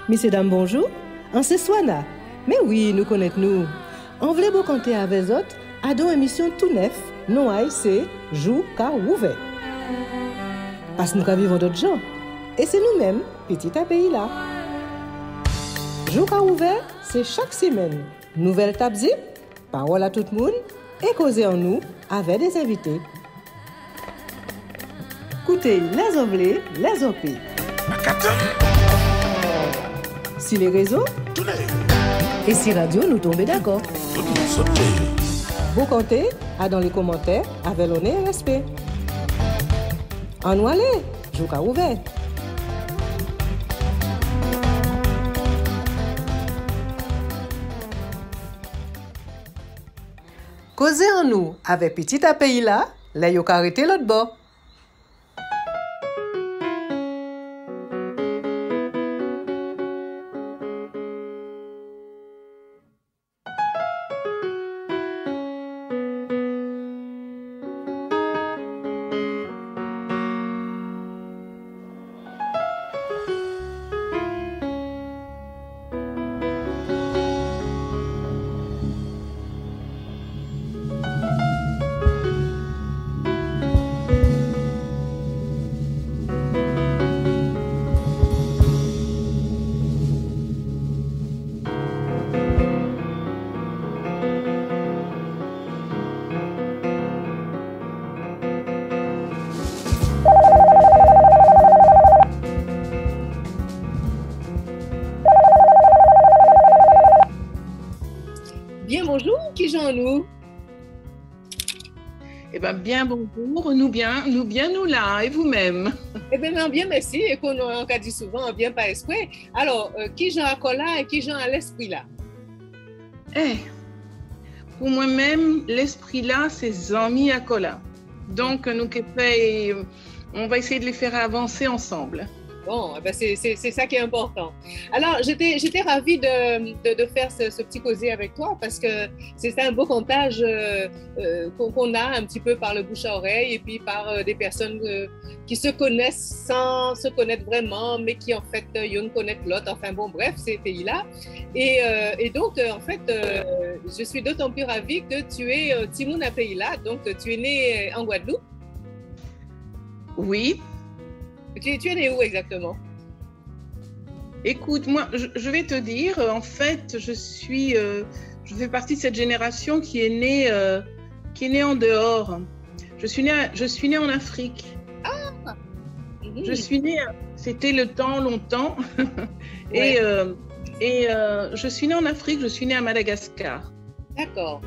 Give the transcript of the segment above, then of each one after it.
Messieurs, dames, bonjour. En ce soir-là, mais oui, nous connaissons-nous. On voulait vous compter avec vous à deux émissions tout neuf, non c'est Jou car ouvert. Parce que nous vivons d'autres gens. Et c'est nous-mêmes, petit à pays là. Jou car ouvert, c'est chaque semaine. Nouvelle table zip, parole à tout le monde et causer en nous avec des invités. Écoutez les anglais, les OP. Si les réseaux et si radio nous tombent d'accord. Vous comptez à dans les commentaires avec l'honneur et respect. En nous aller, Jou car ouvert. Causer en nous avec petit à pays là, là yo arrêté l'autre bord. Bien bonjour, qui j'en nous? Eh bien, bien bonjour, nous là, et vous-même? Eh bien, bien, merci, et qu'on a dit souvent, bien pas esprit. Alors, qui j'en à là et qui j'en à l'esprit là? Pour moi-même, l'esprit là, c'est Zami à Kola. Donc, on va essayer de les faire avancer ensemble. Bon, ben c'est ça qui est important. Alors, j'étais ravie de faire ce petit causé avec toi parce que c'est un beau comptage qu'on a un petit peu par le bouche à oreille et puis par des personnes qui se connaissent sans se connaître vraiment, mais qui en fait, une connaissent l'autre. Enfin bon, bref, ces pays-là. Et donc, en fait, je suis d'autant plus ravie que tu es Timoun à pays-là. Donc, tu es né en Guadeloupe. Oui. Tu es né où exactement? Écoute, moi, je vais te dire, en fait, je fais partie de cette génération qui est née en dehors. Je suis née en Afrique. Ah. Je suis née, c'était le temps, longtemps. Ouais. et je suis née en Afrique, je suis née à Madagascar. D'accord.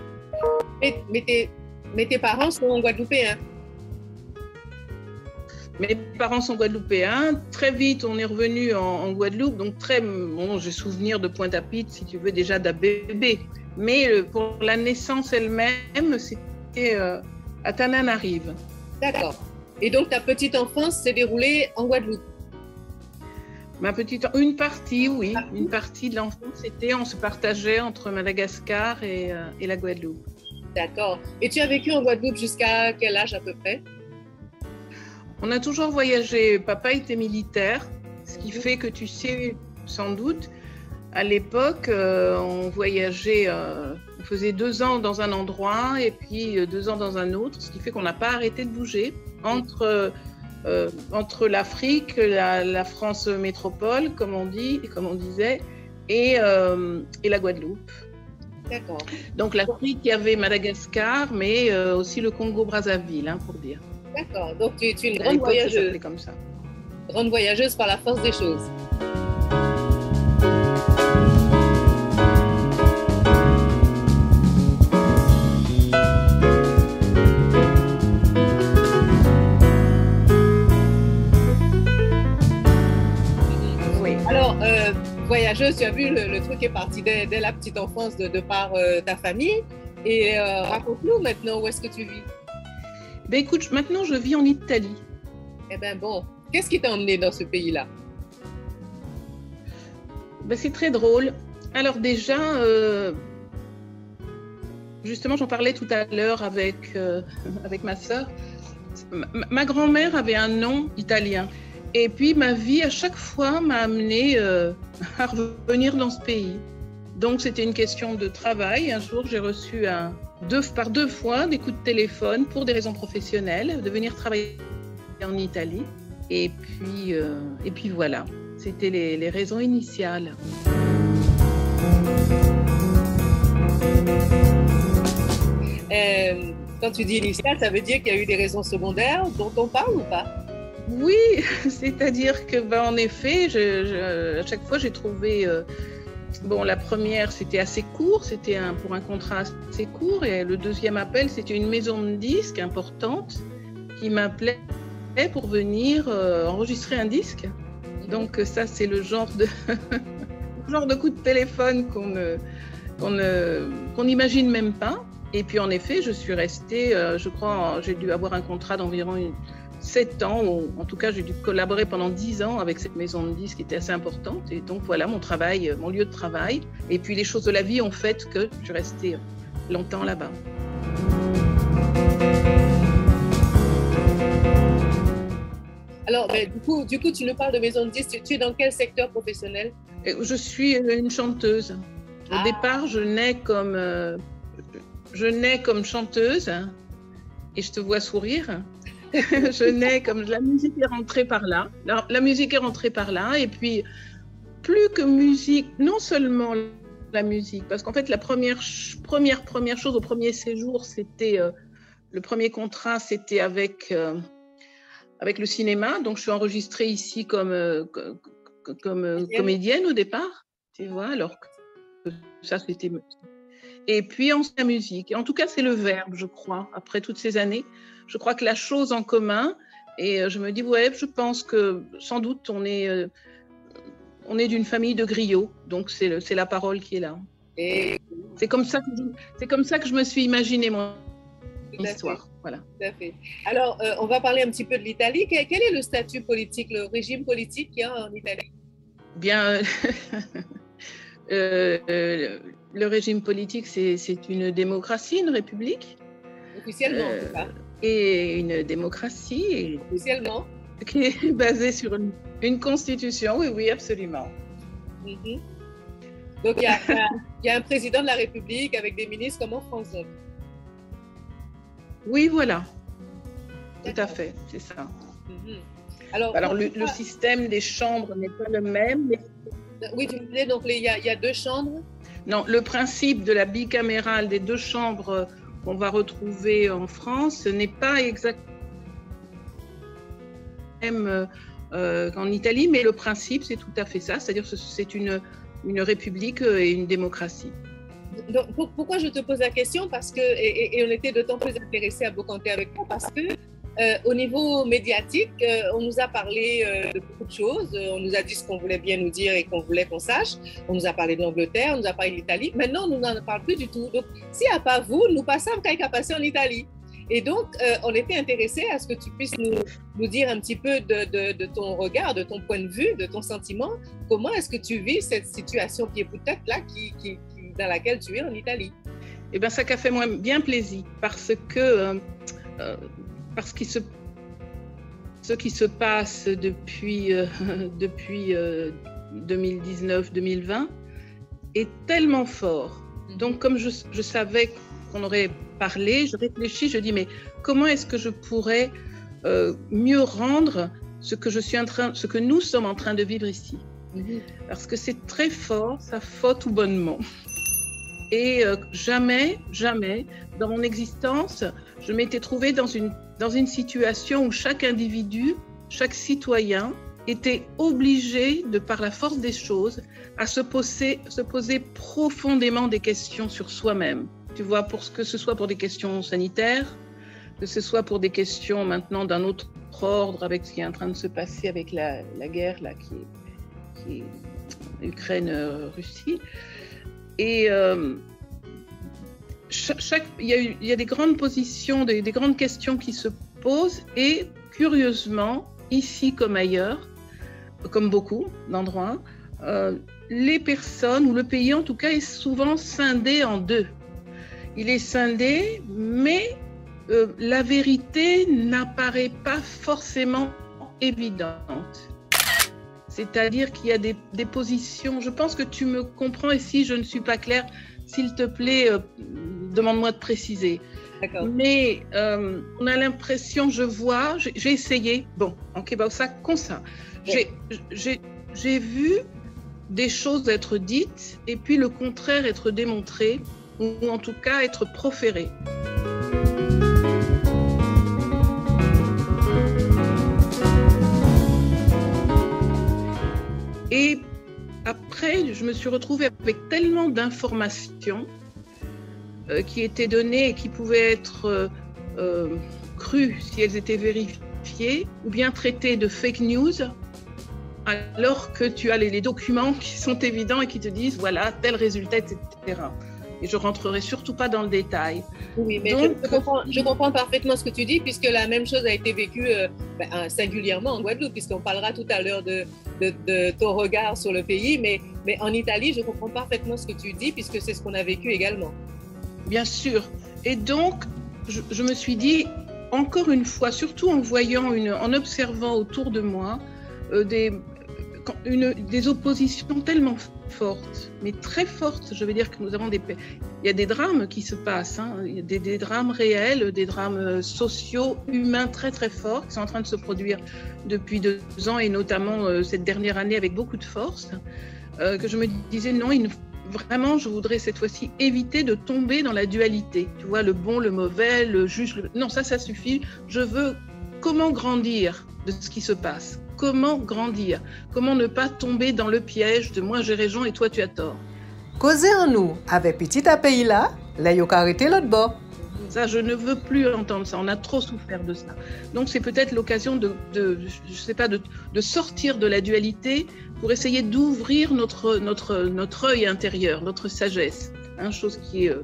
Mais tes parents sont guadeloupéens? Mes parents sont guadeloupéens. Très vite, on est revenu en Guadeloupe. Donc, j'ai souvenir de Pointe-à-Pitre, si tu veux, déjà d'un bébé. Mais pour la naissance elle-même, c'était à Tananarive. D'accord. Et donc, ta petite enfance s'est déroulée en Guadeloupe? Une partie, oui. Une partie de l'enfance, on se partageait entre Madagascar et la Guadeloupe. D'accord. Et tu as vécu en Guadeloupe jusqu'à quel âge à peu près? On a toujours voyagé. Papa était militaire, ce qui fait que tu sais sans doute, à l'époque, on voyageait, on faisait 2 ans dans un endroit et puis 2 ans dans un autre, ce qui fait qu'on n'a pas arrêté de bouger entre l'Afrique, la France métropole, comme on disait, et la Guadeloupe. D'accord. Donc l'Afrique, il y avait Madagascar, mais aussi le Congo-Brazzaville, pour dire. D'accord, donc tu es une grande voyageuse. Comme ça. Grande voyageuse par la force des choses. Oui. Alors, voyageuse, tu as vu, le truc est parti dès la petite enfance de par ta famille. Et raconte-nous maintenant où est-ce que tu vis? Ben écoute, maintenant je vis en Italie. Eh bien bon, qu'est-ce qui t'a emmené dans ce pays-là? Ben, c'est très drôle. Alors déjà, justement j'en parlais tout à l'heure avec ma sœur. Ma grand-mère avait un nom italien Et puis ma vie à chaque fois m'a amenée à revenir dans ce pays. Donc c'était une question de travail. Un jour j'ai reçu par deux fois des coups de téléphone pour des raisons professionnelles, de venir travailler en Italie. Et puis voilà, c'était les raisons initiales. Quand tu dis initial, ça veut dire qu'il y a eu des raisons secondaires dont on parle ou pas? Oui, c'est-à-dire que, en effet, à chaque fois, j'ai trouvé... la première, c'était assez court, c'était pour un contrat assez court. Et le deuxième appel, c'était une maison de disques importante qui m'appelait pour venir enregistrer un disque. Donc ça, c'est le genre de coup de téléphone qu'on n'imagine même pas. Et puis en effet, je suis restée, je crois, j'ai dû avoir un contrat d'environ 7 ans, ou en tout cas j'ai dû collaborer pendant 10 ans avec cette maison de disques qui était assez importante. Et donc voilà mon lieu de travail. Et puis les choses de la vie ont fait que je suis restée longtemps là-bas. Alors, du coup, tu nous parles de maison de disques. Tu es dans quel secteur professionnel? Je suis une chanteuse. Au départ, je nais comme chanteuse, et je te vois sourire. Je nais comme la musique est rentrée par là. La musique est rentrée par là, et puis plus que musique, non seulement la musique, parce qu'en fait la première chose au premier séjour, c'était le premier contrat, c'était avec le cinéma. Donc je suis enregistrée ici comme comédienne au départ, tu vois, alors que ça c'était... Et puis ensuite la musique. Et en tout cas, c'est le verbe, je crois, après toutes ces années. Je crois que la chose en commun, et je me dis, ouais, je pense que sans doute on est d'une famille de griots, donc c'est la parole qui est là. Et c'est comme ça que je me suis imaginé mon histoire. Voilà. Tout à fait. Alors, on va parler un petit peu de l'Italie. Quel est le statut politique, le régime politique qu'il y a en Italie? Bien, le régime politique, c'est une démocratie, une république. Officiellement, en tout cas. Et une démocratie. Officiellement. Qui est basée sur une constitution, oui, absolument. Mm-hmm. Donc, il y a un président de la République avec des ministres comme en France. Oui, voilà. Tout à fait, c'est ça. Mm-hmm. Alors le système des chambres n'est pas le même. Mais... Oui, tu me disais, donc il y a 2 chambres? Non, le principe de la bicamérale des 2 chambres qu'on va retrouver en France n'est pas exactement même qu'en Italie, mais le principe, c'est tout à fait ça, c'est-à-dire que c'est une république et une démocratie. Donc, pourquoi je te pose la question? Parce que, et on était d'autant plus intéressés à Bocante avec toi, parce que au niveau médiatique, on nous a parlé de beaucoup de choses. On nous a dit ce qu'on voulait bien nous dire et qu'on voulait qu'on sache. On nous a parlé de l'Angleterre, on nous a parlé de l'Italie. Maintenant, on n'en parle plus du tout. Donc, s'il n'y a pas vous, nous passons quand il a passé en Italie. Et donc, on était intéressés à ce que tu puisses nous dire un petit peu de ton regard, de ton point de vue, de ton sentiment. Comment est-ce que tu vis cette situation qui est peut-être là, dans laquelle tu es en Italie? Eh bien, ça qu'a fait moi bien plaisir parce que ce qui se passe depuis 2019-2020 est tellement fort. Donc, comme je savais qu'on aurait parlé, je réfléchis, je dis, mais comment est-ce que je pourrais mieux rendre ce que nous sommes en train de vivre ici? Parce que c'est très fort, ça faute ou bonnement. Et jamais, dans mon existence, je m'étais trouvée dans une situation où chaque individu, chaque citoyen était obligé, de par la force des choses, à se poser profondément des questions sur soi-même. Tu vois, que ce soit pour des questions sanitaires, que ce soit pour des questions maintenant d'un autre ordre avec ce qui est en train de se passer avec la guerre là, qui est Ukraine-Russie. Et il y a des grandes positions, des grandes questions qui se posent et curieusement, ici comme ailleurs, comme beaucoup d'endroits, les personnes, ou le pays en tout cas, est souvent scindé en 2. Il est scindé, mais la vérité n'apparaît pas forcément évidente. C'est-à-dire qu'il y a des positions, je pense que tu me comprends, et si je ne suis pas claire, s'il te plaît, demande-moi de préciser. Mais on a l'impression, je vois, j'ai essayé, bon, en Kebausa, comme ça, j'ai vu des choses être dites et puis le contraire être démontré, ou en tout cas être proféré. Et après, je me suis retrouvée avec tellement d'informations qui étaient données et qui pouvaient être crues si elles étaient vérifiées, ou bien traitées de fake news, alors que tu as les documents qui sont évidents et qui te disent voilà, tel résultat, etc. Et je ne rentrerai surtout pas dans le détail. Oui, mais donc, je comprends parfaitement ce que tu dis, puisque la même chose a été vécue singulièrement en Guadeloupe, puisqu'on parlera tout à l'heure de ton regard sur le pays, mais en Italie, je comprends parfaitement ce que tu dis, puisque c'est ce qu'on a vécu également. Bien sûr. Et donc, je me suis dit, encore une fois, surtout en voyant, en observant autour de moi, des oppositions tellement fortes, mais très fortes. Je veux dire que nous avons il y a des drames qui se passent, hein. Il y a des drames réels, des drames sociaux, humains très très forts qui sont en train de se produire depuis 2 ans et notamment cette dernière année avec beaucoup de force, que je me disais non, vraiment, je voudrais cette fois-ci éviter de tomber dans la dualité. Tu vois, le bon, le mauvais, le juste. Non, ça suffit. Je veux comment grandir de ce qui se passe. Comment grandir? Comment ne pas tomber dans le piège de moi j'ai raison et toi tu as tort? Causer en nous avec petit à pays là, là yo arrêté l'autre bord. Ça, je ne veux plus entendre ça. On a trop souffert de ça. Donc, c'est peut-être l'occasion je sais pas, de sortir de la dualité pour essayer d'ouvrir notre œil intérieur, notre sagesse. Hein, chose qui est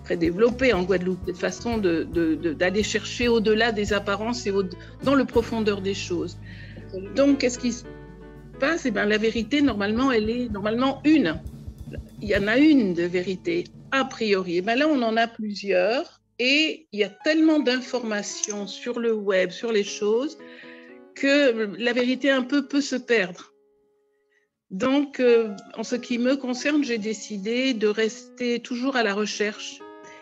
très développée en Guadeloupe, cette façon d'aller chercher au-delà des apparences et dans le profondeur des choses. Donc, qu'est-ce qui se passe? Eh bien, la vérité, normalement, elle est une. Il y en a une de vérité. A priori, ben là on en a plusieurs et il y a tellement d'informations sur le web, sur les choses, que la vérité un peu peut se perdre. Donc, en ce qui me concerne, j'ai décidé de rester toujours à la recherche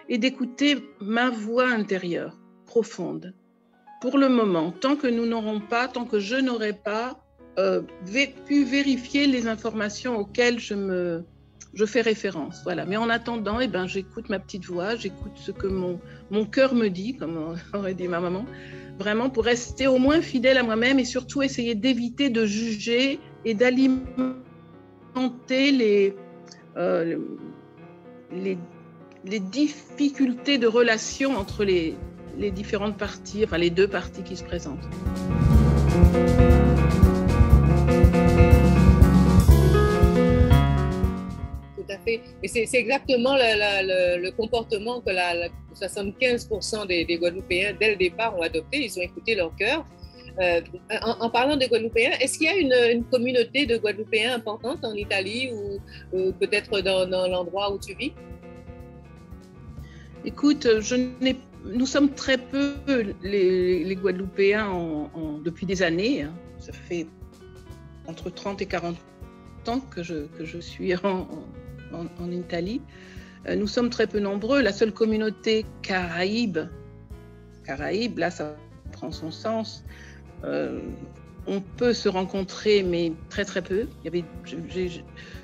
et d'écouter ma voix intérieure, profonde. Pour le moment, tant que je n'aurai pas pu vérifier les informations auxquelles je fais référence, voilà. Mais en attendant, eh ben, j'écoute ma petite voix, j'écoute ce que mon cœur me dit, comme aurait dit ma maman, vraiment pour rester au moins fidèle à moi-même et surtout essayer d'éviter de juger et d'alimenter les difficultés de relation entre les différentes parties, enfin les 2 parties qui se présentent. Tout à fait. Et c'est exactement le comportement que 75% des Guadeloupéens, dès le départ, ont adopté. Ils ont écouté leur cœur. En parlant des Guadeloupéens, est-ce qu'il y a une communauté de Guadeloupéens importante en Italie ou peut-être dans l'endroit où tu vis? Écoute, nous sommes très peu les Guadeloupéens depuis des années. Hein. Ça fait entre 30 et 40 ans que je suis en Italie. Nous sommes très peu nombreux. La seule communauté Caraïbe, là ça prend son sens. On peut se rencontrer, mais très très peu.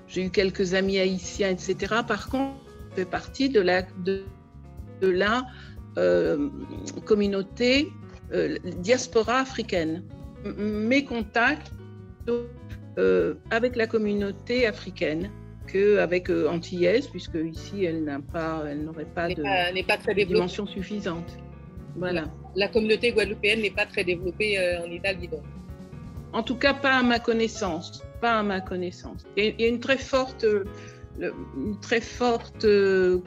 J'ai eu quelques amis haïtiens, etc. Par contre, je fais partie de la communauté diaspora africaine. Mes contacts avec la communauté africaine qu'avec antillaise, puisque ici elle n'aurait pas de dimension suffisante. Voilà. La communauté guadeloupéenne n'est pas très développée en Italie, donc. En tout cas, pas à ma connaissance. Il y a une très forte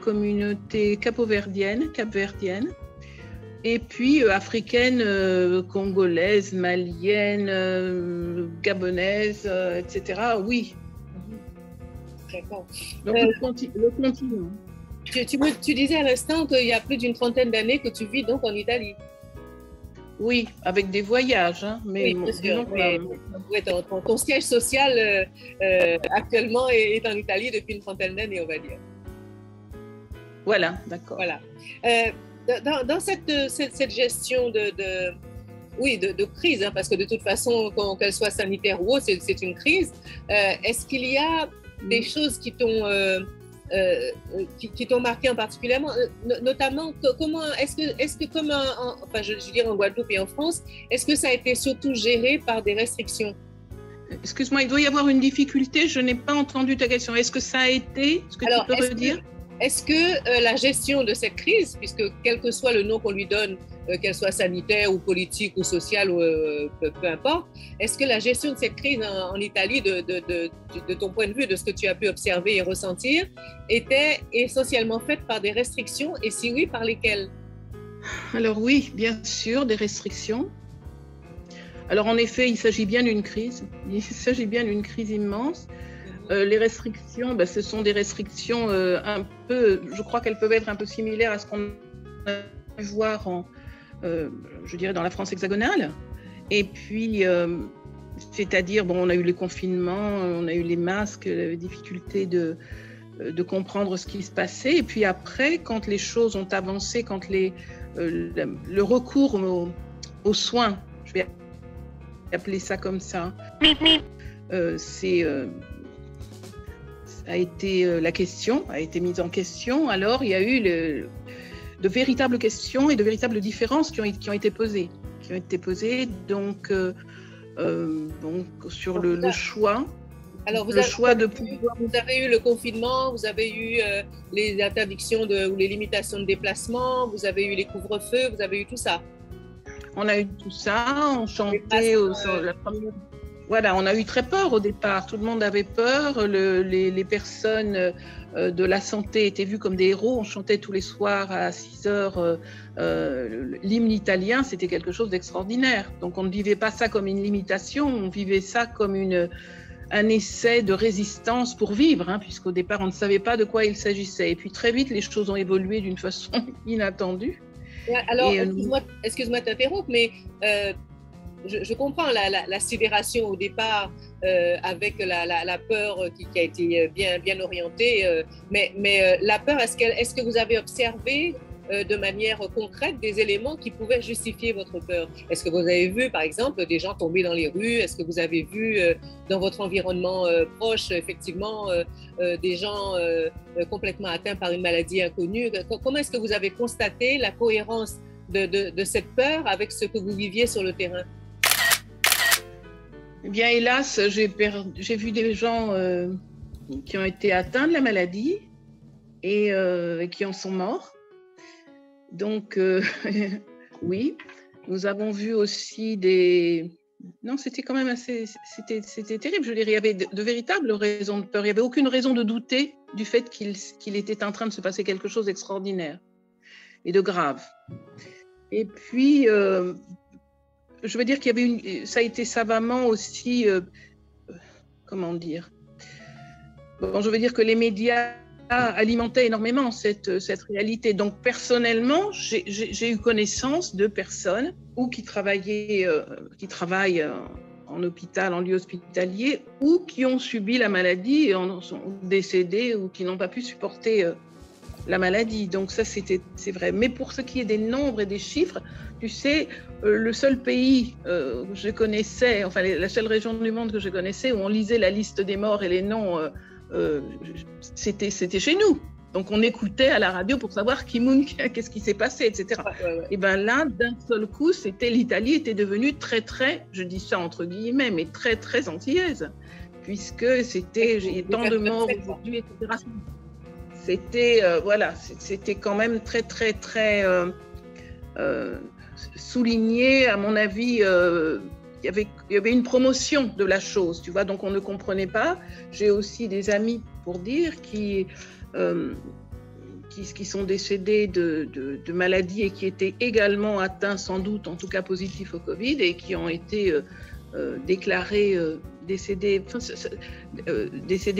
communauté capverdienne, et puis africaine, congolaise, malienne, gabonaise, etc. Oui. D'accord. Donc le continent. Tu disais à l'instant qu'il y a plus d'une 30aine d'années que tu vis donc en Italie. Oui, avec des voyages, hein, mais, oui, bien sûr. Mais, ton siège social actuellement est en Italie depuis une trentaine d'années, on va dire. Voilà, d'accord. Voilà. Dans cette gestion de crise, hein, parce que de toute façon, qu'elle soit sanitaire ou autre, c'est une crise. Est-ce qu'il y a des choses qui t'ont marqué en particulièrement, notamment comment est-ce que comme enfin je veux dire en Guadeloupe et en France, est-ce que ça a été surtout géré par des restrictions? Excuse-moi, il doit y avoir une difficulté, je n'ai pas entendu ta question. Est-ce que ça a été, ce que tu peux redire? Est-ce que la gestion de cette crise, puisque quel que soit le nom qu'on lui donne, qu'elle soit sanitaire ou politique ou sociale, ou, peu importe, est-ce que la gestion de cette crise en Italie, de ton point de vue, de ce que tu as pu observer et ressentir, était essentiellement faite par des restrictions, et si oui, par lesquelles? Alors oui, bien sûr, des restrictions. Alors en effet, il s'agit bien d'une crise, immense. Les restrictions, ce sont des restrictions un peu, je crois qu'elles peuvent être un peu similaires à ce qu'on a pu voir je dirais dans la France hexagonale. Et puis, c'est-à-dire, on a eu les confinements, on a eu les masques, la difficulté de comprendre ce qui se passait. Et puis après, quand les choses ont avancé, quand le recours aux soins, je vais appeler ça comme ça, la question a été mise en question. Alors, il y a eu de véritables questions et de véritables différences qui ont été posées. Donc, sur le choix. Alors, vous avez eu le confinement, vous avez eu les interdictions ou les limitations de déplacement, vous avez eu les couvre-feux, vous avez eu tout ça. On a eu tout ça, on chantait la première. Voilà, on a eu très peur au départ. Tout le monde avait peur. Les personnes de la santé étaient vues comme des héros. On chantait tous les soirs à 6 heures l'hymne italien. C'était quelque chose d'extraordinaire. Donc, on ne vivait pas ça comme une limitation. On vivait ça comme un essai de résistance pour vivre, hein, puisqu'au départ, on ne savait pas de quoi il s'agissait. Et puis, très vite, les choses ont évolué d'une façon inattendue. Alors, excuse-moi de t'interrompre, mais je comprends la sidération au départ avec la peur qui a été bien orientée, mais la peur, est-ce que vous avez observé de manière concrète des éléments qui pouvaient justifier votre peur? Est-ce que vous avez vu, par exemple, des gens tomber dans les rues? Est-ce que vous avez vu dans votre environnement proche, effectivement, des gens complètement atteints par une maladie inconnue? Comment est-ce que vous avez constaté la cohérence de cette peur avec ce que vous viviez sur le terrain? Eh bien, hélas, j'ai vu des gens qui ont été atteints de la maladie et qui en sont morts. Donc, oui, nous avons vu aussi Non, c'était quand même c'était terrible. Je dirais, il y avait de véritables raisons de peur. Il n'y avait aucune raison de douter du fait qu'il était en train de se passer quelque chose d'extraordinaire et de grave. Et puis, je veux dire qu'il y avait ça a été savamment aussi, comment dire, je veux dire que les médias alimentaient énormément cette réalité. Donc, personnellement, j'ai eu connaissance de personnes qui travaillent en hôpital, en lieu hospitalier, ou qui ont subi la maladie et en sont décédés ou qui n'ont pas pu supporter la maladie. Donc ça, c'est vrai. Mais pour ce qui est des nombres et des chiffres, tu sais, le seul pays que je connaissais, enfin la seule région du monde que je connaissais où on lisait la liste des morts et les noms, c'était chez nous. Donc on écoutait à la radio pour savoir qu'est-ce qui s'est passé, etc. Ouais. Et bien là, d'un seul coup, l'Italie était devenue très, très, je dis ça entre guillemets, mais très, très antillaise, puisque j'ai tant de morts aujourd'hui, etc. C'était c'était quand même très, très, très souligné, à mon avis. Il y avait une promotion de la chose, tu vois, donc on ne comprenait pas. J'ai aussi des amis, pour dire, qui sont décédés de maladies et qui étaient également atteints, sans doute, en tout cas positifs au Covid, et qui ont été déclarés décédés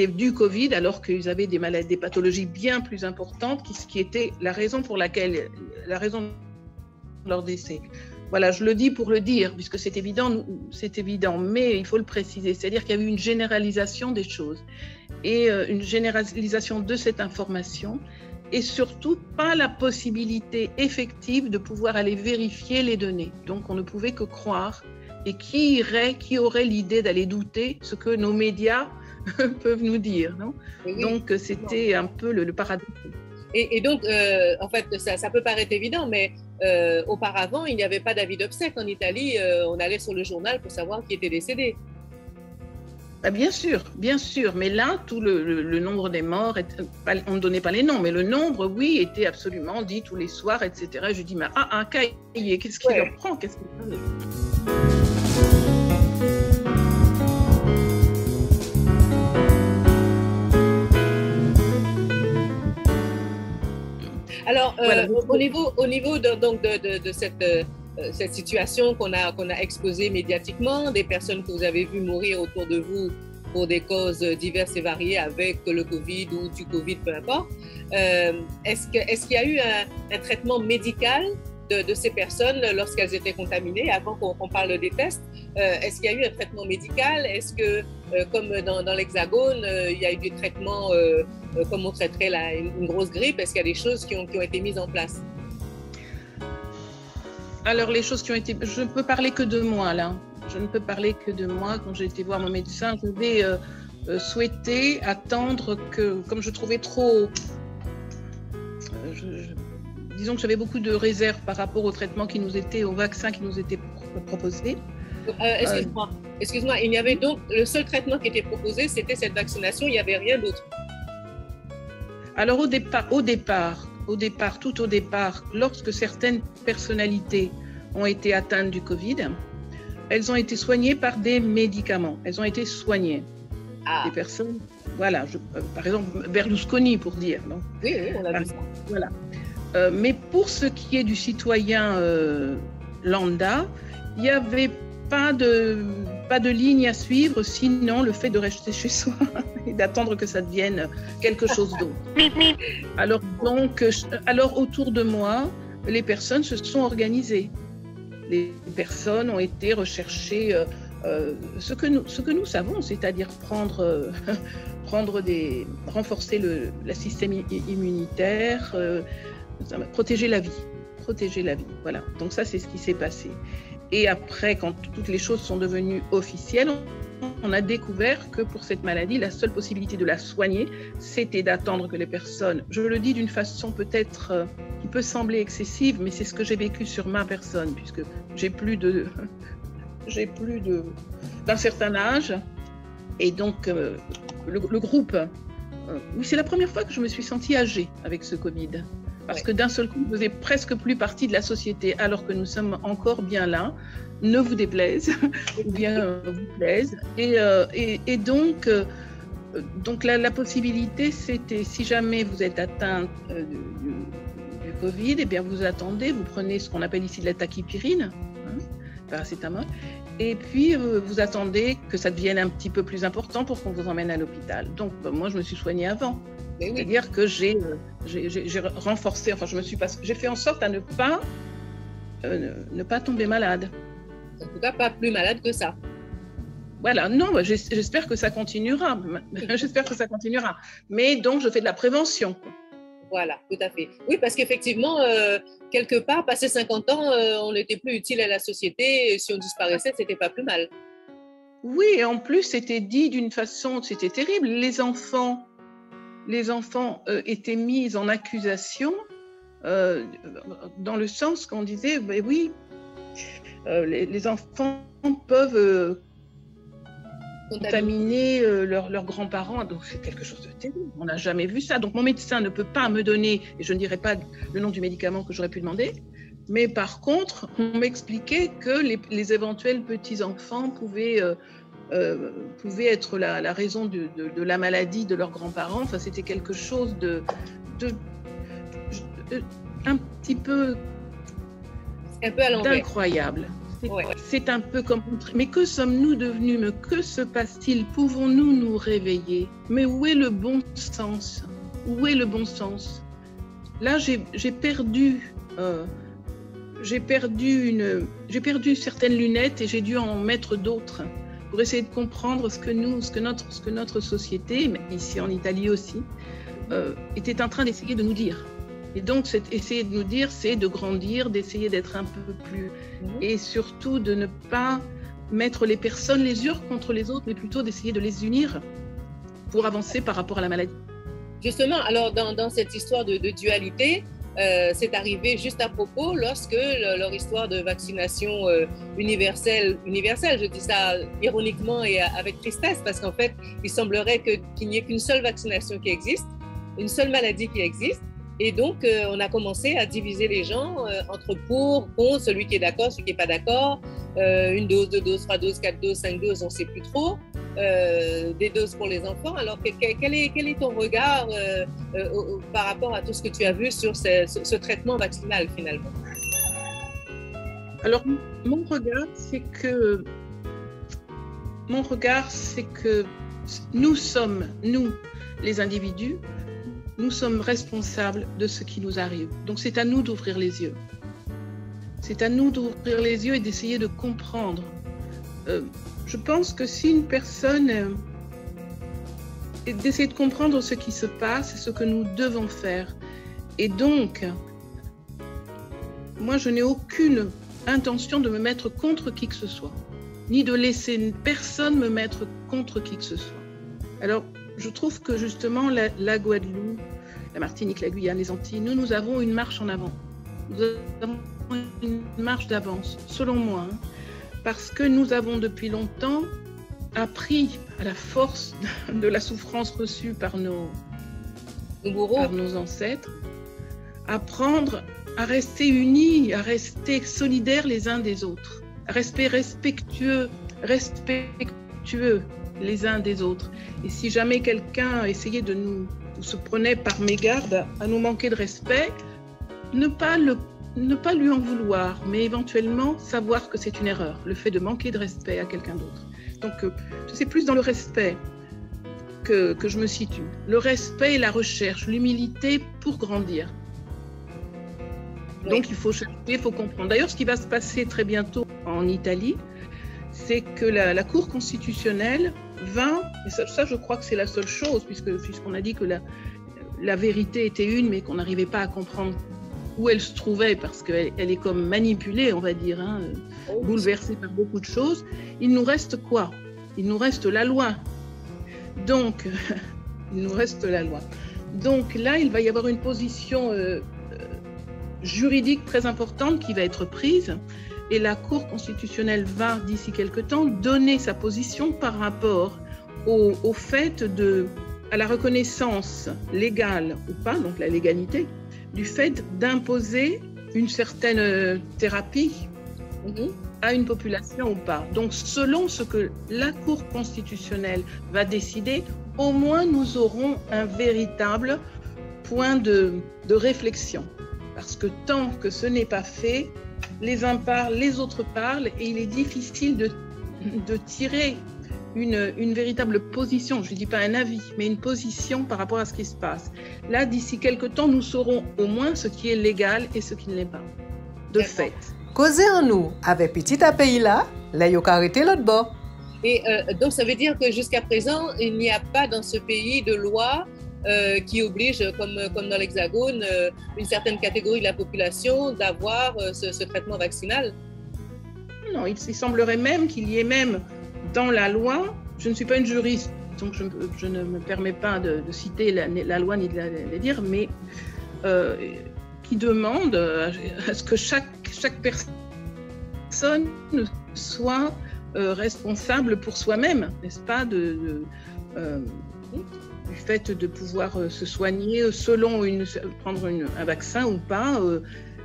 du Covid, alors qu'ils avaient des pathologies bien plus importantes, qui était la raison de leur décès. Voilà, je le dis pour le dire, puisque c'est évident, mais il faut le préciser. C'est-à-dire qu'il y a eu une généralisation des choses et une généralisation de cette information et surtout pas la possibilité effective de pouvoir aller vérifier les données. Donc, on ne pouvait que croire. Et qui aurait l'idée d'aller douter ce que nos médias peuvent nous dire, non? Oui. Donc, c'était un peu le paradoxe. Et donc, en fait, ça peut paraître évident, mais auparavant, il n'y avait pas d'avis d'obsèques en Italie. On allait sur le journal pour savoir qui était décédé. Bah, bien sûr. Mais là, tout le nombre des morts, on ne donnait pas les noms, mais le nombre, oui, était absolument dit tous les soirs, etc. Et je dis, mais un cahier, qu'est-ce qu'il leur prend? Qu'est-ce qu'il fait? Alors, voilà. Au niveau de cette situation qu'on a exposée médiatiquement, des personnes que vous avez vues mourir autour de vous pour des causes diverses et variées avec le Covid ou du Covid, peu importe, est-ce qu'il y a eu un traitement médical de ces personnes lorsqu'elles étaient contaminées, avant qu'on parle des tests? Est-ce qu'il y a eu un traitement médical? Est-ce que, comme dans l'Hexagone, il y a eu des traitements comme on traiterait une grosse grippe? Est-ce qu'il y a des choses qui ont été mises en place? Alors, les choses qui ont été... Je ne peux parler que de moi, là. Je ne peux parler que de moi. Quand j'ai été voir mon médecin, je vais souhaiter attendre que, comme je trouvais trop... disons que j'avais beaucoup de réserves par rapport au traitement au vaccin qui nous était proposé. Excuse-moi, il y avait donc le seul traitement qui était proposé, c'était cette vaccination, il n'y avait rien d'autre? Alors tout au départ, lorsque certaines personnalités ont été atteintes du Covid, elles ont été soignées par des médicaments. Elles ont été soignées. Des personnes, voilà, par exemple Berlusconi pour dire. Non? Oui, on a vu ça. Voilà. Mais pour ce qui est du citoyen lambda, il n'y avait pas de ligne à suivre, sinon le fait de rester chez soi et d'attendre que ça devienne quelque chose d'autre. Alors autour de moi, les personnes se sont organisées. Les personnes ont été recherchées ce que nous savons, c'est-à-dire renforcer le système immunitaire, protéger la vie, voilà. Donc ça, c'est ce qui s'est passé. Et après, quand toutes les choses sont devenues officielles, on a découvert que pour cette maladie, la seule possibilité de la soigner, c'était d'attendre que les personnes, je le dis d'une façon peut-être qui peut sembler excessive, mais c'est ce que j'ai vécu sur ma personne, puisque j'ai plus d'un certain âge, et donc le groupe, oui, c'est la première fois que je me suis sentie âgée avec ce Covid. Parce que d'un seul coup, vous faisiez presque plus partie de la société, alors que nous sommes encore bien là, ne vous déplaise, ou bien vous plaise. Et donc la possibilité, c'était, si jamais vous êtes atteint du Covid, eh bien vous attendez, vous prenez ce qu'on appelle ici de la tachypyrine, paracétamol, et puis vous attendez que ça devienne un petit peu plus important pour qu'on vous emmène à l'hôpital. Donc moi, je me suis soignée avant. Oui. C'est-à-dire que j'ai renforcé, j'ai fait en sorte à ne pas tomber malade. En tout cas, pas plus malade que ça. Voilà, non, j'espère que ça continuera. Mais donc, je fais de la prévention. Voilà, tout à fait. Oui, parce qu'effectivement, quelque part, passé 50 ans, on n'était plus utile à la société. Et si on disparaissait, c'était pas plus mal. Oui, et en plus, c'était dit d'une façon, c'était terrible. Les enfants étaient mis en accusation dans le sens qu'on disait, ben oui, les enfants peuvent contaminer leurs grands-parents. Donc c'est quelque chose de terrible. On n'a jamais vu ça. Donc mon médecin ne peut pas me donner, et je ne dirai pas le nom du médicament que j'aurais pu demander, mais par contre, on m'expliquait que les éventuels petits-enfants pouvaient être la raison de la maladie de leurs grands-parents. Enfin, c'était quelque chose de un petit peu d'incroyable. C'est un peu comme... Mais que sommes-nous devenus? Mais que se passe-t-il? Pouvons-nous nous réveiller? Mais où est le bon sens? Où est le bon sens? Là, j'ai perdu j'ai perdu certaines lunettes et j'ai dû en mettre d'autres pour essayer de comprendre ce que notre société, mais ici en Italie aussi, était en train d'essayer de nous dire. Et donc, essayer de nous dire, c'est de grandir, d'essayer d'être un peu plus... Et surtout de ne pas mettre les personnes les unes contre les autres, mais plutôt d'essayer de les unir pour avancer par rapport à la maladie. Justement, alors dans cette histoire de dualité, c'est arrivé juste à propos lorsque leur histoire de vaccination universelle, je dis ça ironiquement et avec tristesse, parce qu'en fait, il semblerait qu'il n'y ait qu'une seule vaccination qui existe, une seule maladie qui existe. Et donc, on a commencé à diviser les gens entre pour, contre, celui qui est d'accord, celui qui n'est pas d'accord, une dose, 2 doses, 3 doses, 4 doses, 5 doses, on ne sait plus trop, des doses pour les enfants. Alors, quel est ton regard par rapport à tout ce que tu as vu sur ce traitement vaccinal, finalement? Alors, mon regard, c'est que nous, les individus, nous sommes responsables de ce qui nous arrive. Donc, c'est à nous d'ouvrir les yeux. C'est à nous d'ouvrir les yeux et d'essayer de comprendre. Je pense que si une personne... d'essayer de comprendre ce qui se passe et ce que nous devons faire. Et donc, moi, je n'ai aucune intention de me mettre contre qui que ce soit, ni de laisser personne me mettre contre qui que ce soit. Alors, je trouve que justement, la Guadeloupe, la Martinique, la Guyane, les Antilles, nous avons une marche en avant. Nous avons une marche d'avance, selon moi, hein, parce que nous avons depuis longtemps appris à la force de la souffrance reçue par nos ancêtres, apprendre à rester unis, à rester solidaires les uns des autres, à rester respectueux les uns des autres. Et si jamais quelqu'un essayait ou se prenait par mégarde à nous manquer de respect, ne pas lui en vouloir, mais éventuellement savoir que c'est une erreur, le fait de manquer de respect à quelqu'un d'autre. Donc, c'est plus dans le respect que je me situe. Le respect et la recherche, l'humilité pour grandir. Donc, il faut chercher, il faut comprendre. D'ailleurs, ce qui va se passer très bientôt en Italie, c'est que la Cour constitutionnelle va, et ça je crois que c'est la seule chose, puisqu'on a dit que la vérité était une, mais qu'on n'arrivait pas à comprendre où elle se trouvait, parce qu'elle est comme manipulée, on va dire, hein, bouleversée par beaucoup de choses. Il nous reste quoi? Il nous reste la loi. Donc, il nous reste la loi. Donc là, il va y avoir une position juridique très importante qui va être prise. Et la Cour constitutionnelle va, d'ici quelque temps, donner sa position par rapport au fait à la reconnaissance légale ou pas, donc la légalité, du fait d'imposer une certaine thérapie à une population ou pas. Donc, selon ce que la Cour constitutionnelle va décider, au moins nous aurons un véritable point de réflexion. Parce que tant que ce n'est pas fait, les uns parlent, les autres parlent, et il est difficile de tirer une véritable position, je ne dis pas un avis, mais une position par rapport à ce qui se passe. Là, d'ici quelques temps, nous saurons au moins ce qui est légal et ce qui ne l'est pas, de fait. Causer en nous, avec petit à pays là, là, il y a arrêté l'autre bord. Et donc, ça veut dire que jusqu'à présent, il n'y a pas dans ce pays de loi qui oblige, comme dans l'Hexagone, une certaine catégorie de la population d'avoir ce traitement vaccinal? Non, il semblerait même qu'il y ait même dans la loi, je ne suis pas une juriste, donc je ne me permets pas de citer la loi ni de la dire, mais qui demande à ce que chaque personne soit responsable pour soi-même, n'est-ce pas, du fait de pouvoir se soigner selon prendre un vaccin ou pas,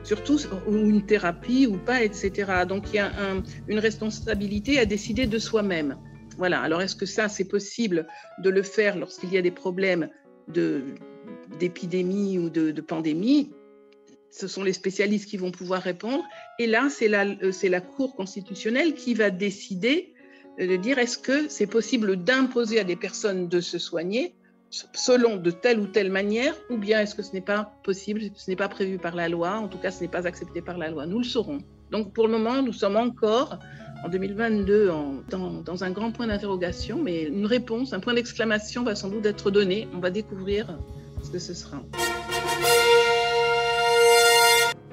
surtout ou une thérapie ou pas, etc. Donc il y a une responsabilité à décider de soi-même. Voilà. Alors est-ce que ça c'est possible de le faire lorsqu'il y a des problèmes d'épidémie ou de pandémie? Ce sont les spécialistes qui vont pouvoir répondre. Et là, c'est la Cour constitutionnelle qui va décider de dire est-ce que c'est possible d'imposer à des personnes de se soigner selon de telle ou telle manière, ou bien est-ce que ce n'est pas possible, ce n'est pas prévu par la loi, en tout cas ce n'est pas accepté par la loi. Nous le saurons. Donc pour le moment, nous sommes encore en 2022 dans un grand point d'interrogation, mais une réponse, un point d'exclamation va sans doute être donné. On va découvrir ce que ce sera.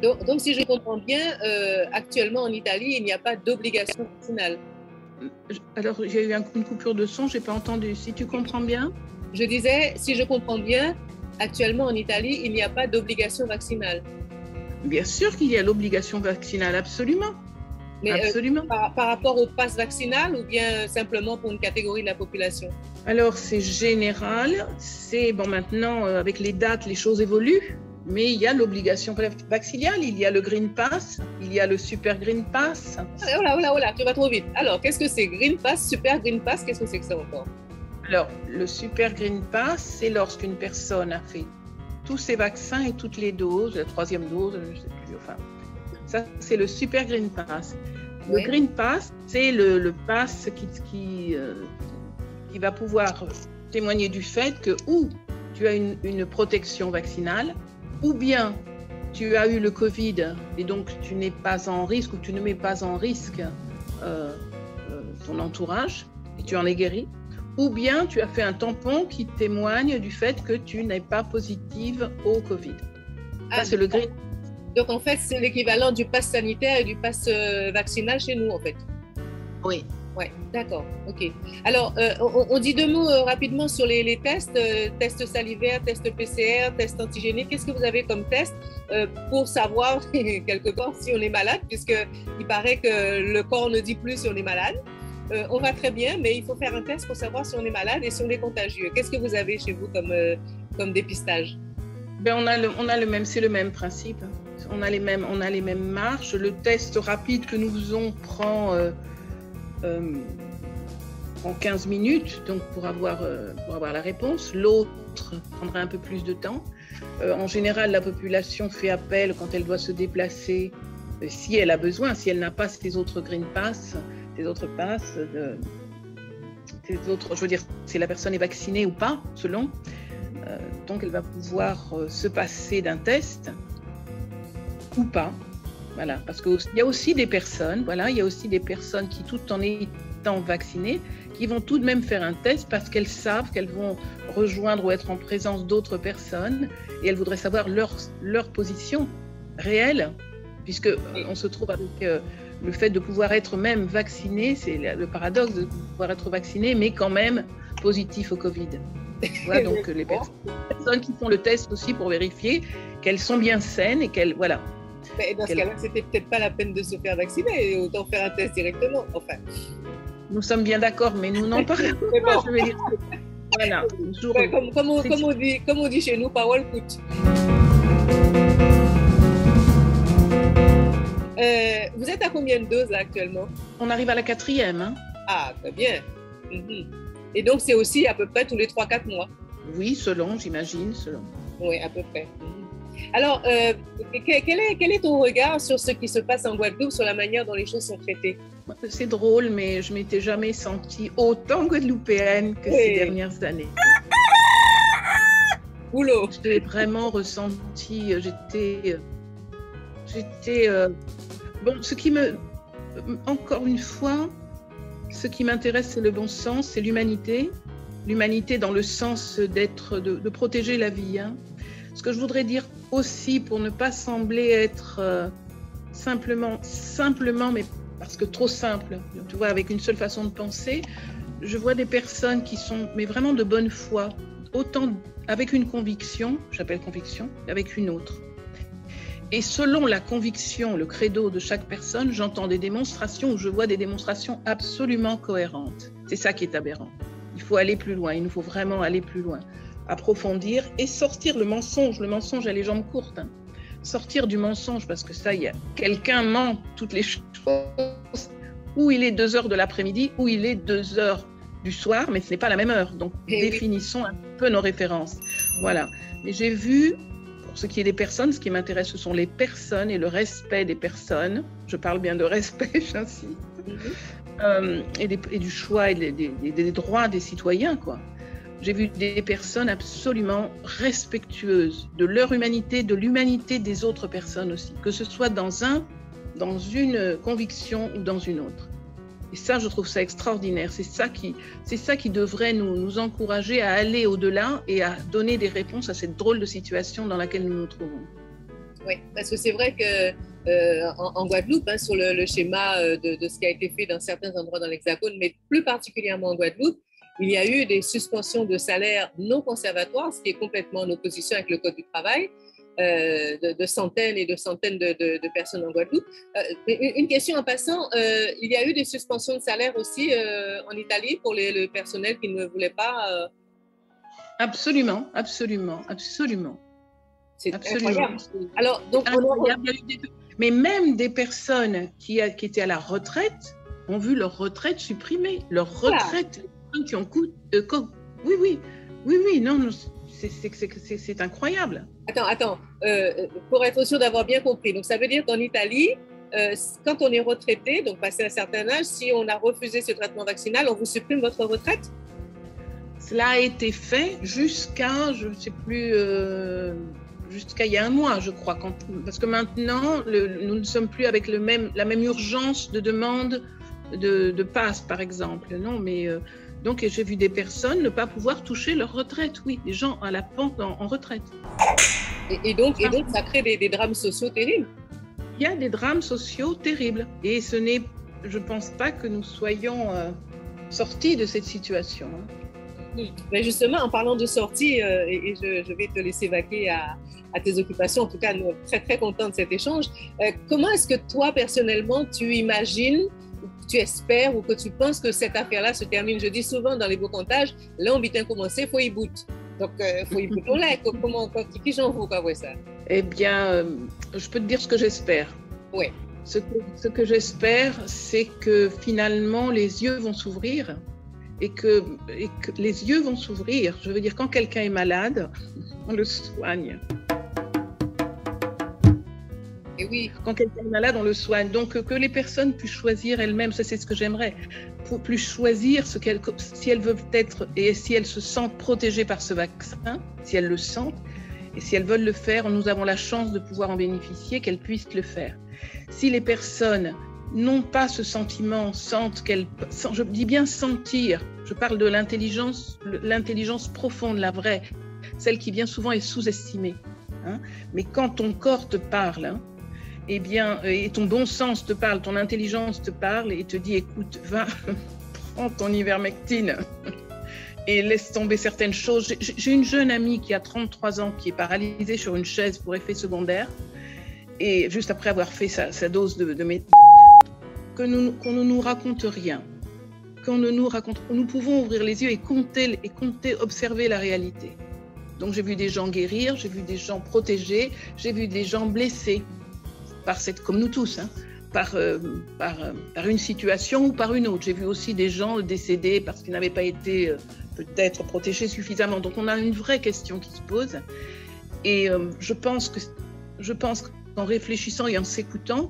Donc si je comprends bien, actuellement en Italie, il n'y a pas d'obligation vaccinale. Alors, j'ai eu une coupure de son, je n'ai pas entendu. Si tu comprends bien? Je disais, si je comprends bien, actuellement en Italie, il n'y a pas d'obligation vaccinale. Bien sûr qu'il y a l'obligation vaccinale, absolument. Mais absolument. Par rapport au pass vaccinal ou bien simplement pour une catégorie de la population? Alors, c'est général. C'est, bon, maintenant, avec les dates, les choses évoluent. Mais il y a l'obligation vaccinale, il y a le Green Pass, il y a le Super Green Pass. Oh là, tu vas trop vite. Alors, qu'est-ce que c'est Green Pass, Super Green Pass? Qu'est-ce que c'est que ça encore? Alors, le Super Green Pass, c'est lorsqu'une personne a fait tous ses vaccins et toutes les doses, la 3e dose, je ne sais plus, enfin. Ça, c'est le Super Green Pass. Oui. Le Green Pass, c'est le pass qui va pouvoir témoigner du fait que ou tu as une protection vaccinale, ou bien tu as eu le Covid et donc tu n'es pas en risque ou tu ne mets pas en risque ton entourage et tu en es guéri, ou bien tu as fait un tampon qui témoigne du fait que tu n'es pas positive au Covid. Ça, c'est le Green. Donc en fait, c'est l'équivalent du pass sanitaire et du pass vaccinal chez nous en fait. Oui. Ouais, d'accord, ok. Alors, on dit 2 mots rapidement sur les tests, tests salivaires, tests PCR, tests antigéniques. Qu'est-ce que vous avez comme test pour savoir quelque part si on est malade, puisqu'il paraît que le corps ne dit plus si on est malade. On va très bien, mais il faut faire un test pour savoir si on est malade et si on est contagieux. Qu'est-ce que vous avez chez vous comme dépistage? Ben, on a le même, c'est le même principe. On a les mêmes marges. Le test rapide que nous faisons prend en 15 minutes, donc pour avoir la réponse. L'autre prendra un peu plus de temps. En général, la population fait appel quand elle doit se déplacer, si elle a besoin, si elle n'a pas ces autres Green Pass, ces autres passes, je veux dire, si la personne est vaccinée ou pas, selon. Donc, elle va pouvoir se passer d'un test ou pas. Voilà, parce qu'il y a aussi des personnes, qui, tout en étant vaccinées, qui vont tout de même faire un test parce qu'elles savent qu'elles vont rejoindre ou être en présence d'autres personnes et elles voudraient savoir leur position réelle, puisque on se trouve avec le fait de pouvoir être même vacciné, c'est le paradoxe de pouvoir être vacciné, mais quand même positif au Covid. Voilà, donc les personnes qui font le test aussi pour vérifier qu'elles sont bien saines et qu'elles, voilà. Mais dans ce cas-là, c'était peut-être pas la peine de se faire vacciner, autant faire un test directement. Enfin. Nous sommes bien d'accord, mais nous n'en parlons pas. Je veux dire, voilà. Ouais, comme on dit chez nous, parole coûte. Vous êtes à combien de doses là actuellement? On arrive à la 4e. Hein. Ah, très bien. Et donc c'est aussi à peu près tous les 3-4 mois? Oui, selon, j'imagine, selon. Oui, à peu près. Alors, quel est ton regard sur ce qui se passe en Guadeloupe, sur la manière dont les choses sont traitées? C'est drôle, mais je ne m'étais jamais sentie autant guadeloupéenne que ces dernières années. Boulot. J'ai vraiment ressenti, bon, encore une fois, ce qui m'intéresse, c'est le bon sens, c'est l'humanité. L'humanité dans le sens de protéger la vie. Hein. Ce que je voudrais dire aussi, pour ne pas sembler être simplement, mais parce que trop simple, tu vois, avec une seule façon de penser, je vois des personnes qui sont, mais vraiment de bonne foi, autant avec une conviction, j'appelle conviction, avec une autre. Et selon la conviction, le credo de chaque personne, j'entends des démonstrations où je vois des démonstrations absolument cohérentes. C'est ça qui est aberrant. Il faut aller plus loin, il nous faut vraiment aller plus loin, approfondir et sortir le mensonge. Le mensonge a les jambes courtes. Hein. Sortir du mensonge, parce que ça, quelqu'un ment toutes les choses. Ou il est 2h de l'après-midi, ou il est 2h du soir, mais ce n'est pas la même heure. Donc, définissons un peu nos références. Voilà. Mais j'ai vu, pour ce qui est des personnes, ce qui m'intéresse, ce sont les personnes et le respect des personnes. Je parle bien de respect, j'insiste. Et du choix et des droits des citoyens, quoi. j'ai vu des personnes absolument respectueuses de leur humanité, de l'humanité des autres personnes aussi, que ce soit dans une conviction ou dans une autre. Et ça, je trouve ça extraordinaire. C'est ça qui devrait nous encourager à aller au-delà et à donner des réponses à cette drôle de situation dans laquelle nous nous trouvons. Oui, parce que c'est vrai que en Guadeloupe, hein, sur le schéma de ce qui a été fait dans certains endroits dans l'Hexagone, mais plus particulièrement en Guadeloupe, il y a eu des suspensions de salaires non conservatoires, ce qui est complètement en opposition avec le Code du travail, de centaines et de centaines de personnes en Guadeloupe. Une question en passant, il y a eu des suspensions de salaire aussi en Italie pour le personnel qui ne voulait pas… Absolument, absolument, absolument. C'est incroyable. Alors, donc, mais même des personnes qui étaient à la retraite ont vu leur retraite supprimée. Leur retraite, voilà. Qui ont oui, non, c'est incroyable. Attends, pour être sûr d'avoir bien compris, donc ça veut dire qu'en Italie, quand on est retraité, donc passé un certain âge, si on a refusé ce traitement vaccinal, on vous supprime votre retraite? Cela a été fait jusqu'à, je ne sais plus, jusqu'à il y a un mois, je crois, parce que maintenant, nous ne sommes plus avec la même urgence de demande de passe, par exemple. Non, mais donc j'ai vu des personnes ne pas pouvoir toucher leur retraite. Oui, des gens à la pente en retraite. Et donc, ça crée des drames sociaux terribles. Il y a des drames sociaux terribles. Et je ne pense pas que nous soyons sortis de cette situation. Mais justement, en parlant de sortie, et je vais te laisser vaquer à tes occupations, en tout cas, nous sommes très, très contents de cet échange. Comment est-ce que toi, personnellement, tu imagines, tu espères ou que tu penses que cette affaire-là se termine? Je dis souvent dans les beaux comptages, là, on vient commencer, il faut y bout. Donc, il faut y bout au lait. Qui j'en veux pas voir ça? Eh bien, je peux te dire ce que j'espère. Oui. Ce que j'espère, c'est que finalement, les yeux vont s'ouvrir. Et que les yeux vont s'ouvrir. Je veux dire, quand quelqu'un est malade, on le soigne. Et oui. Quand quelqu'un est malade, on le soigne. Donc, que les personnes puissent choisir elles-mêmes, ça c'est ce que j'aimerais, puissent choisir si elles veulent être et si elles se sentent protégées par ce vaccin, si elles le sentent, et si elles veulent le faire, nous avons la chance de pouvoir en bénéficier, qu'elles puissent le faire. Si les personnes n'ont pas ce sentiment, je dis bien sentir, je parle de l'intelligence profonde, la vraie, celle qui bien souvent est sous-estimée. Hein. Mais quand ton corps te parle, hein, eh bien, et ton bon sens te parle, ton intelligence te parle et te dit, écoute, va, prends ton ivermectine et laisse tomber certaines choses. J'ai une jeune amie qui a 33 ans, qui est paralysée sur une chaise pour effet secondaire, et juste après avoir fait sa dose de qu'on ne nous raconte rien, nous pouvons ouvrir les yeux et compter, observer la réalité. Donc j'ai vu des gens guérir, j'ai vu des gens protégés, j'ai vu des gens blessés, comme nous tous, hein, par une situation ou par une autre. J'ai vu aussi des gens décédés parce qu'ils n'avaient pas été peut-être protégés suffisamment. Donc on a une vraie question qui se pose. Et je pense qu'en réfléchissant et en s'écoutant,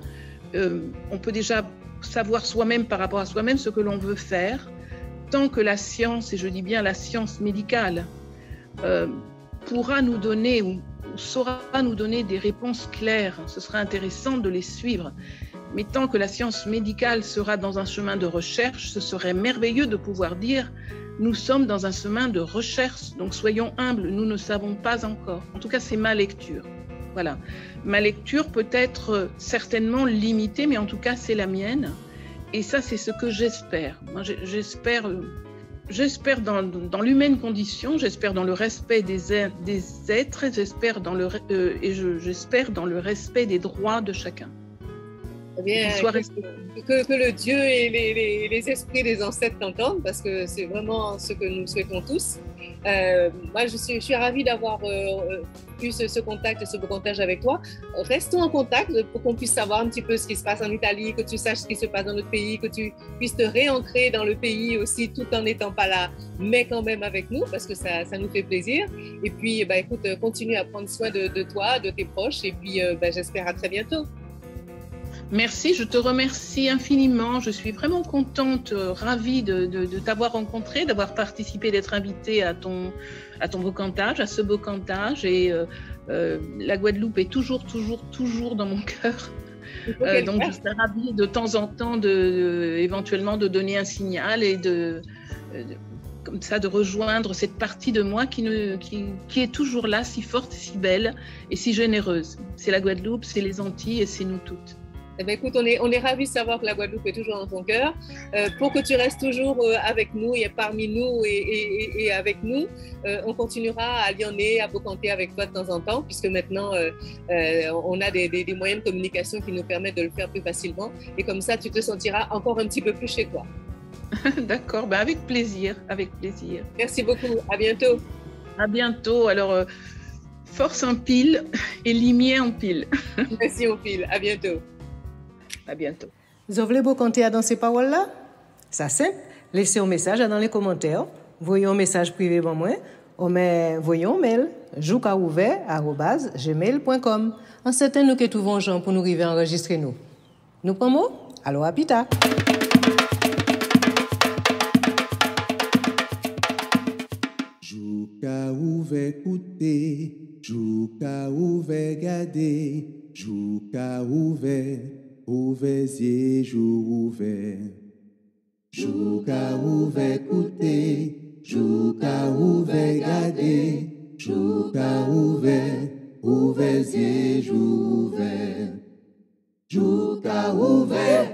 on peut déjà savoir soi-même par rapport à soi-même ce que l'on veut faire, tant que la science, et je dis bien la science médicale, pourra nous donner ou saura nous donner des réponses claires. Ce sera intéressant de les suivre. Mais tant que la science médicale sera dans un chemin de recherche, ce serait merveilleux de pouvoir dire nous sommes dans un chemin de recherche, donc soyons humbles, nous ne savons pas encore. En tout cas, c'est ma lecture. Voilà. Ma lecture peut être certainement limitée, mais en tout cas, c'est la mienne. Et ça, c'est ce que j'espère. Moi, j'espère dans l'humaine condition, j'espère dans le respect des êtres, j'espère dans le respect des droits de chacun. Eh bien, que le Dieu et les esprits des ancêtres t'entendent, parce que c'est vraiment ce que nous souhaitons tous. Moi, je suis ravie d'avoir eu ce contact et ce beau contact avec toi. Restons en contact pour qu'on puisse savoir un petit peu ce qui se passe en Italie, que tu saches ce qui se passe dans notre pays, que tu puisses te réancrer dans le pays aussi, tout en n'étant pas là, mais quand même avec nous, parce que ça nous fait plaisir. Et puis, écoute, continue à prendre soin de toi, de tes proches, et puis j'espère à très bientôt. Merci, je te remercie infiniment. Je suis vraiment contente, ravie de t'avoir rencontré, d'avoir participé, d'être invitée à ton beau cantage, à ce beau cantage. Et la Guadeloupe est toujours dans mon cœur. Donc, je serais ravie de temps en temps éventuellement de donner un signal et comme ça, de rejoindre cette partie de moi qui est toujours là, si forte, si belle et si généreuse. C'est la Guadeloupe, c'est les Antilles et c'est nous toutes. Eh bien, écoute, on est ravis de savoir que la Guadeloupe est toujours dans ton cœur. Pour que tu restes toujours avec nous et parmi nous et avec nous, on continuera à lionner, à bocanter avec toi de temps en temps, puisque maintenant, on a des moyens de communication qui nous permettent de le faire plus facilement. Et comme ça, tu te sentiras encore un petit peu plus chez toi. D'accord, ben avec plaisir, avec plaisir. Merci beaucoup, à bientôt. À bientôt, alors force en pile et limier en pile. Merci en pile, à bientôt. À bientôt. Vous voulez vous compter dans ces paroles-là? Ça simple, laissez un message dans les commentaires, voyez un message privé pour moi, ou voyez un mail, joukaouvert@gmail.com. En certain nous que trouvons gens pour nous arriver à enregistrer nous. Nous prenons? Alors à pita. Jouka ouvert écouter, jouka ouvert garder, jouka ouvert, ouvert yeux, jour ouvert. Jouka ouvert écouter, jouka ouvert garder, jouka ouvert, ouvert yeux, jour ouvert. Jouka ouvert.